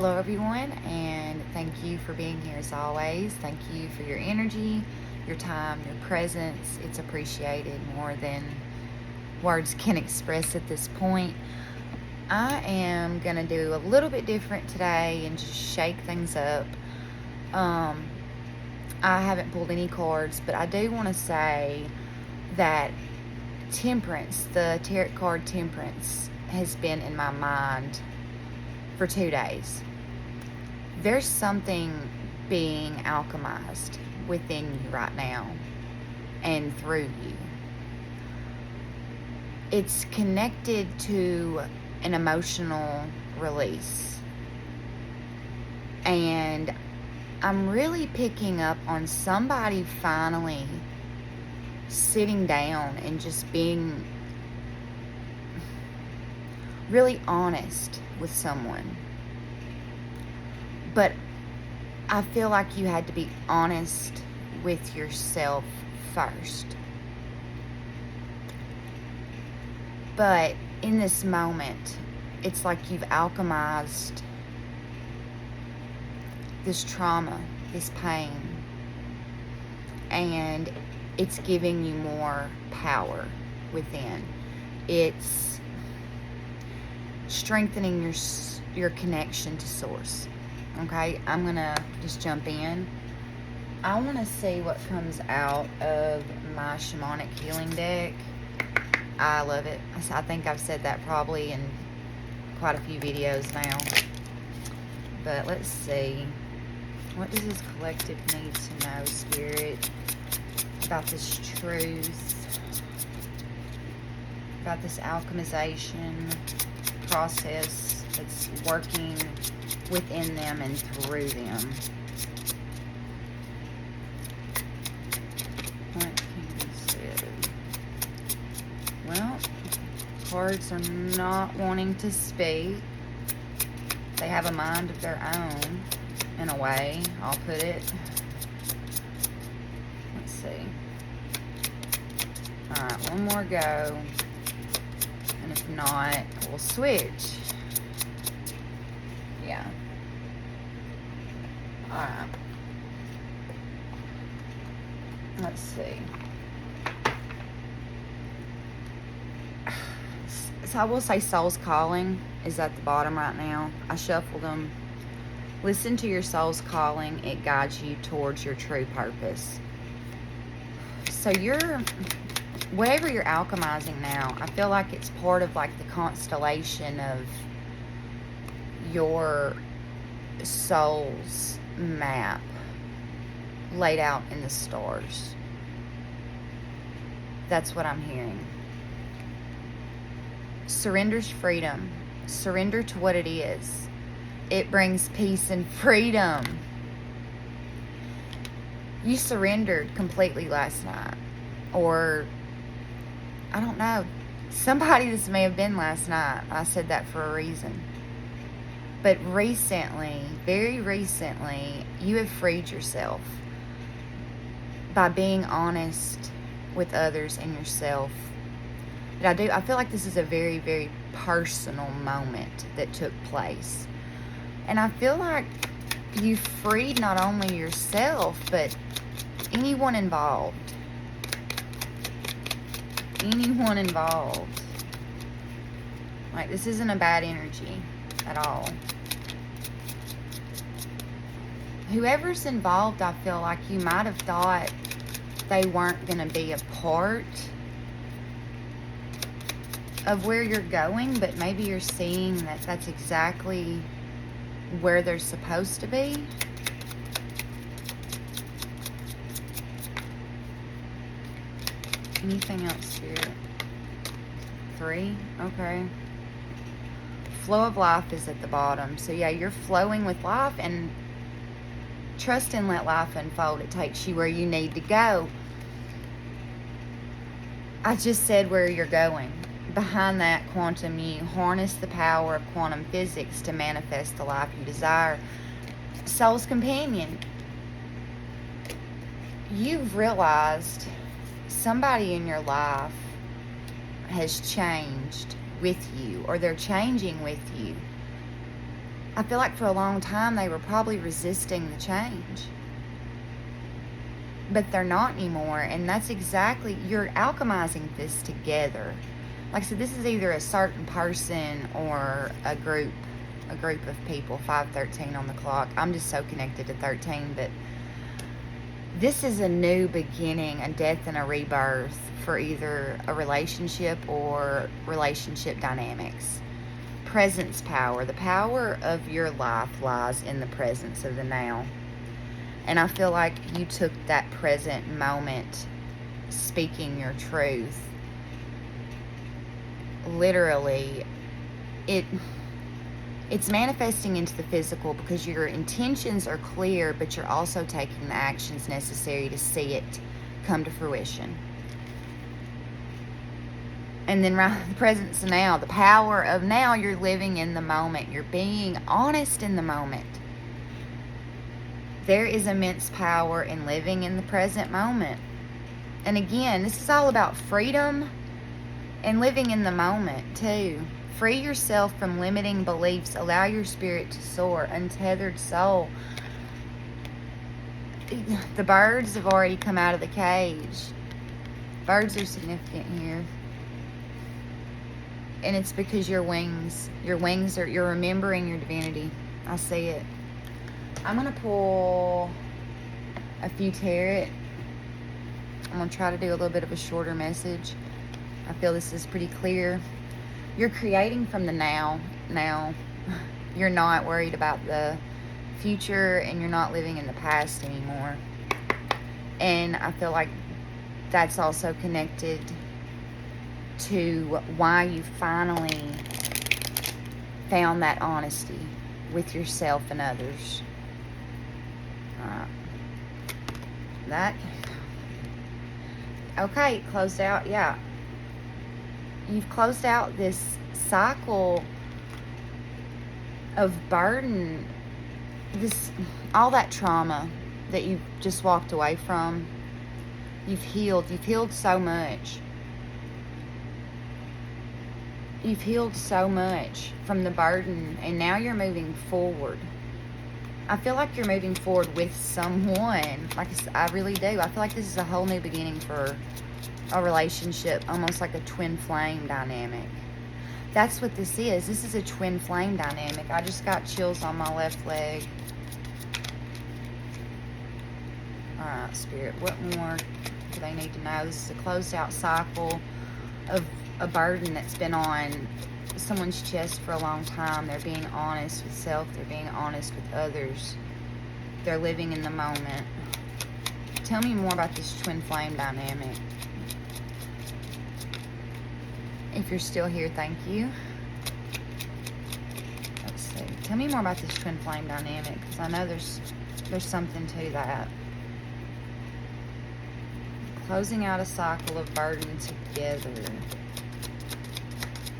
Hello everyone, and thank you for being here as always. Thank you for your energy, your time, your presence. It's appreciated more than words can express at this point. I am going to do a little bit different today and just shake things up. I haven't pulled any cards, but I do want to say that Temperance, the tarot card Temperance, has been in my mind for 2 days. There's something being alchemized within you right now and through you. It's connected to an emotional release. And I'm really picking up on somebody finally sitting down and just being really honest with someone. But I feel like you had to be honest with yourself first. But in this moment, it's like you've alchemized this trauma, this pain, and it's giving you more power within. It's strengthening your connection to source. Okay, I'm gonna just jump in. I want to see what comes out of my shamanic healing deck. I love it. I think I've said that probably in quite a few videos now. But let's see. What does this collective need to know, Spirit, about this truth, about this alchemization process that's working within them and through them? What can be said? Well, cards are not wanting to speak. They have a mind of their own, in a way, I'll put it. Let's see. Alright, one more go. And if not, we'll switch. Yeah. Alright. Let's see. So I will say Soul's Calling is at the bottom right now. I shuffled them. Listen to your soul's calling. It guides you towards your true purpose. So whatever you're alchemizing now, I feel like it's part of like the constellation of your soul's map laid out in the stars. That's what I'm hearing. Surrender's freedom. Surrender to what it is. It brings peace and freedom. You surrendered completely last night. Or, I don't know. Somebody this may have been last night. I said that for a reason. But recently, very recently, you have freed yourself by being honest with others and yourself. But I feel like this is a very, very personal moment that took place. And I feel like you freed not only yourself, but anyone involved. Anyone involved. Like, this isn't a bad energy at all. Whoever's involved, I feel like you might have thought they weren't going to be a part of where you're going, but maybe you're seeing that that's exactly where they're supposed to be. Anything else, Spirit? 3? Okay. Flow of life is at the bottom. So yeah, you're flowing with life, and trust and let life unfold. It takes you where you need to go. I just said where you're going. Behind that, quantum you. Harness the power of quantum physics to manifest the life you desire. Soul's companion. You've realized somebody in your life has changed with you, or they're changing with you. I feel like for a long time they were probably resisting the change. But they're not anymore. And that's exactly, you're alchemizing this together. Like I said, this is either a certain person or a group of people. 513 on the clock. I'm just so connected to 13, but this is a new beginning, a death and a rebirth for either a relationship or relationship dynamics. Presence power. The power of your life lies in the presence of the now. And I feel like you took that present moment, speaking your truth. Literally, it's manifesting into the physical because your intentions are clear, but you're also taking the actions necessary to see it come to fruition. And then right the presence of now, the power of now, you're living in the moment. You're being honest in the moment. There is immense power in living in the present moment. And again, this is all about freedom and living in the moment too. Free yourself from limiting beliefs. Allow your spirit to soar. Untethered soul. The birds have already come out of the cage. Birds are significant here. And it's because your wings are, you're remembering your divinity. I see it. I'm going to pull a few tarot. I'm going to try to do a little bit of a shorter message. I feel this is pretty clear. You're creating from the now. Now, you're not worried about the future and you're not living in the past anymore. And I feel like that's also connected to why you finally found that honesty with yourself and others. That, okay, closed out, yeah. You've closed out this cycle of burden, all that trauma that you've just walked away from. You've healed so much. You've healed so much from the burden, and now you're moving forward. I feel like you're moving forward with someone. Like I really do. I feel like this is a whole new beginning for a relationship, almost like a twin flame dynamic. That's what this is. This is a twin flame dynamic. I just got chills on my left leg. Alright, Spirit, what more do they need to know? This is a closed out cycle of a burden that's been on someone's chest for a long time. They're being honest with self. They're being honest with others. They're living in the moment. Tell me more about this twin flame dynamic. If you're still here, thank you. Let's see. Tell me more about this twin flame dynamic, because I know there's something to that. Closing out a cycle of burden together.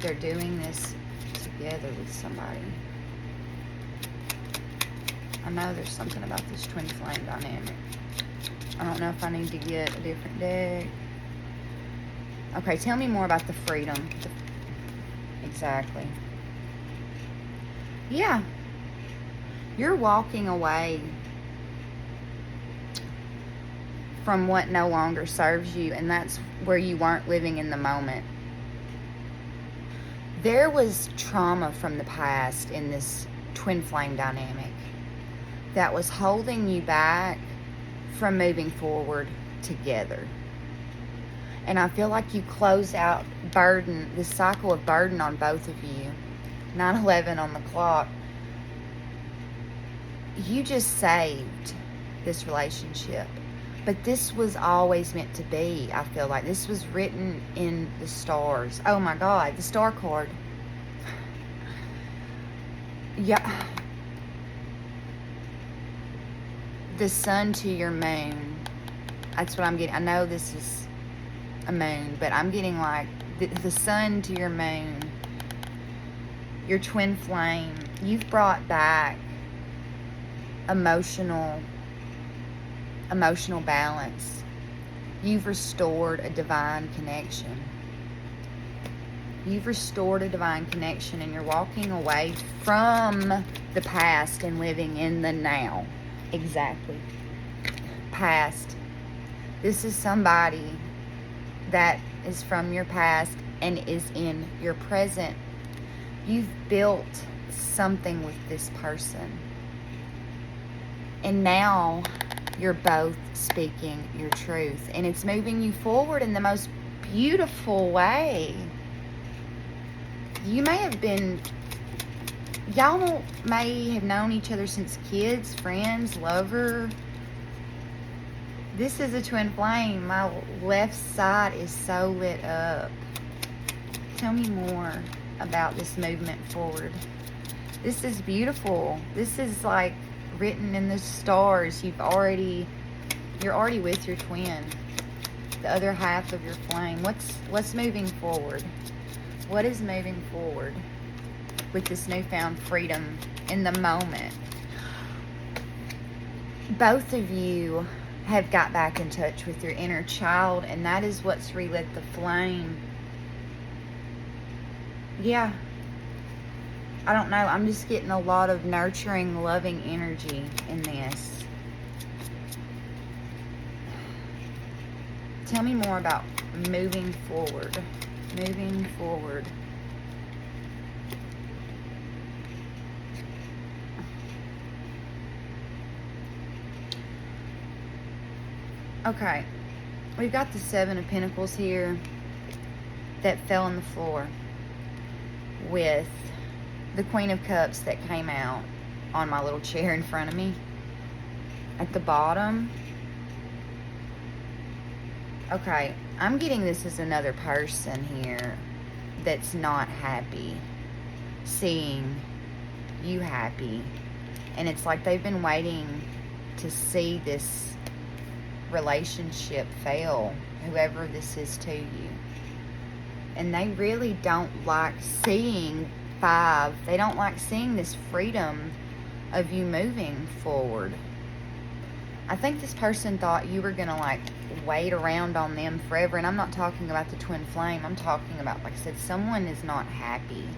They're doing this together with somebody. I know there's something about this twin flame dynamic. I don't know if I need to get a different deck. Okay, tell me more about the freedom. Exactly. Yeah. You're walking away from what no longer serves you, and that's where you weren't living in the moment. There was trauma from the past in this twin flame dynamic that was holding you back from moving forward together. And I feel like you close out burden, this cycle of burden on both of you. 9/11 on the clock. You just saved this relationship. But this was always meant to be, I feel like. This was written in the stars. Oh my God, the star card. Yeah. The sun to your moon. That's what I'm getting. I know this is a moon, but I'm getting like the sun to your moon. Your twin flame. You've brought back emotional balance. You've restored a divine connection. You've restored a divine connection, and you're walking away from the past and living in the now. Exactly. Past. This is somebody that is from your past and is in your present. You've built something with this person. And now you're both speaking your truth. And it's moving you forward in the most beautiful way. You may have been, y'all may have known each other since kids, friends, lover. This is a twin flame. My left side is so lit up. Tell me more about this movement forward. This is beautiful. This is like written in the stars. You're already with your twin, the other half of your flame. What's moving forward? What is moving forward with this newfound freedom in the moment? Both of you have got back in touch with your inner child, and that is what's relit the flame. Yeah. I don't know. I'm just getting a lot of nurturing, loving energy in this. Tell me more about moving forward. Moving forward. Okay. We've got the Seven of Pentacles here that fell on the floor with the Queen of Cups that came out on my little chair in front of me. At the bottom. Okay, I'm getting this as another person here that's not happy seeing you happy. And it's like they've been waiting to see this relationship fail, whoever this is to you. And they really don't like seeing they don't like seeing this freedom of you moving forward. I think this person thought you were going to like wait around on them forever. And I'm not talking about the twin flame. I'm talking about, like I said, someone is not happy.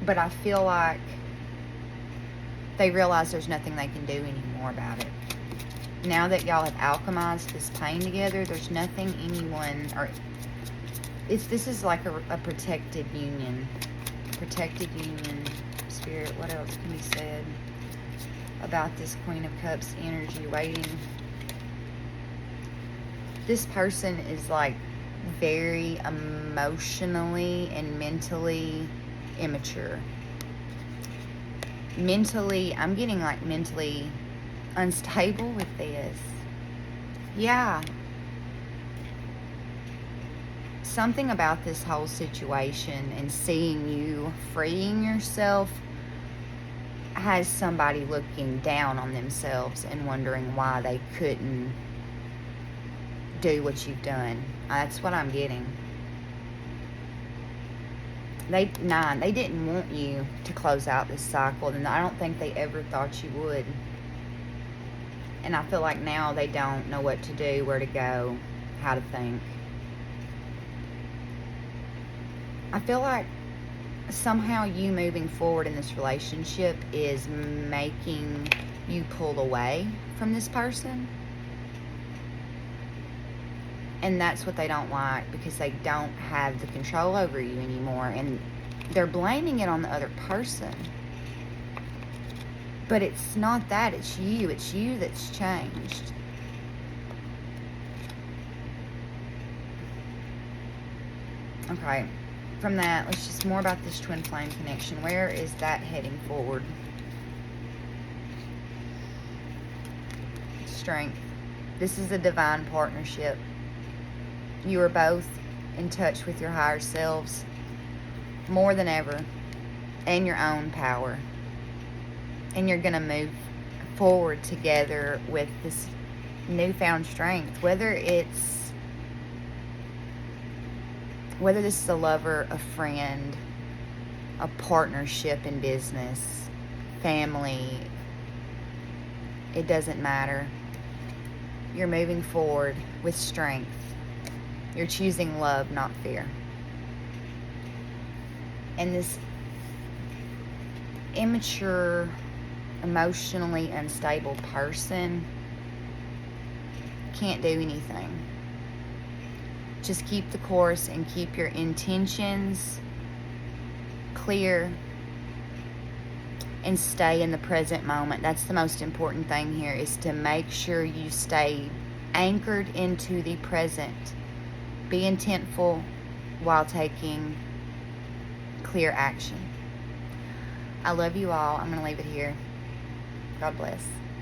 But I feel like they realize there's nothing they can do anymore about it. Now that y'all have alchemized this pain together, there's nothing anyone, or this is like a protected union. Protected union. Spirit, what else can be said about this Queen of Cups energy waiting? This person is like very emotionally and mentally immature. Mentally, I'm getting like mentally unstable with this. Yeah. Something about this whole situation and seeing you freeing yourself has somebody looking down on themselves and wondering why they couldn't do what you've done. That's what I'm getting. They didn't want you to close out this cycle, and I don't think they ever thought you would. And I feel like now they don't know what to do, where to go, how to think. I feel like somehow you moving forward in this relationship is making you pull away from this person. And that's what they don't like, because they don't have the control over you anymore. And they're blaming it on the other person. But it's not that. It's you. It's you that's changed. Okay. From that, let's just more about this twin flame connection. Where is that heading forward? Strength. This is a divine partnership. You are both in touch with your higher selves more than ever, and your own power. And you're going to move forward together with this newfound strength. Whether this is a lover, a friend, a partnership in business, family, it doesn't matter. You're moving forward with strength. You're choosing love, not fear. And this immature, emotionally unstable person can't do anything. Just keep the course and keep your intentions clear and stay in the present moment. That's the most important thing here, is to make sure you stay anchored into the present. Be intentful while taking clear action. I love you all. I'm going to leave it here. God bless.